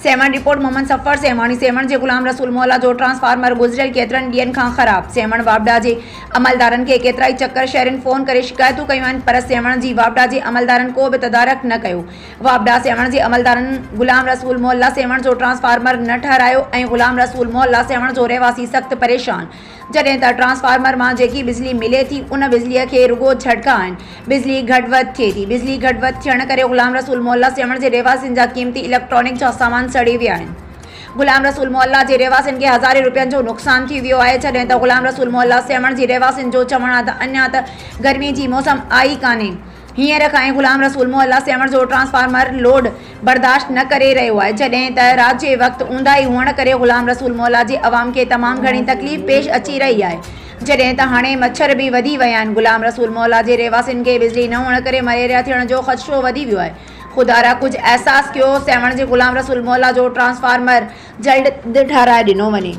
सेमण report Mohammad सफ़र सेमानी सेमण जे गुलाम रसूल मोहल्ला जो ट्रांसफार्मर गुज़रियल केतिरनि ॾींहंनि खां ख़राब। सेमण वापडा जे अमलदारनि खे केतिराई चक्कर शहरनि फ़ोन करे शिकायतूं कयूं आहिनि, पर सेमण जी वापडा जे अमलदारनि को बि तदारक न कयो। वापडा सेमण जे अमलदारनि गुलाम रसूल मोहल्ला सेमण जो ट्रांसफार्मर न ठहिरायो ऐं गुलाम रसूल मोहल्ला सेमण जो रहवासी सख़्त परेशान। जॾहिं त ट्रांसफार्मर मां जेकी बिजली मिले थी उन बिजलीअ खे रुगो झटका आहिनि। बिजली घटि वधि थिए थी। बिजली घटि वधि थियण करे गुलाम रसूल मोहल्ला सेमण जे रहवासियुनि जा क़ीमती इलेक्ट्रॉनिक जा सामान सड़ी विया आहिनि। गुलाम रसूल मोहल्ला जे रहवासियुनि खे हज़ारे रुपयनि जो नुक़सान थी वियो आहे। जॾहिं त गुलाम रसूल मोहल्ला सेमण जी रहवासियुनि जो चवणु आहे त अञा त गर्मी जी मौसम आई कान्हे। हींअर खां ई गुलाम रसूल मोहल्ला सेमण जो ट्रांसफार्मर लोड बर्दाश्त न करे रहियो आहे। जॾहिं त राति जे वक़्तु ऊंदाही हुअण करे गुलाम रसूल मोहल्ला जे अवाम खे तमामु घणी तकलीफ़ पेश अची रही आहे। जॾहिं त हाणे मच्छर बि वधी विया आहिनि। गुलाम रसूल मोहल्ला जे रहवासियुनि खे बिजली न हुअण करे मलेरिया थियण जो ख़दशो वधी वियो आहे। खुदारा कुझु एहसास कयो, सेमण जे गुलाम रसूल मोहल्ला जो ट्रांसफार्मर जल्द ठहिराए ॾिनो वञे।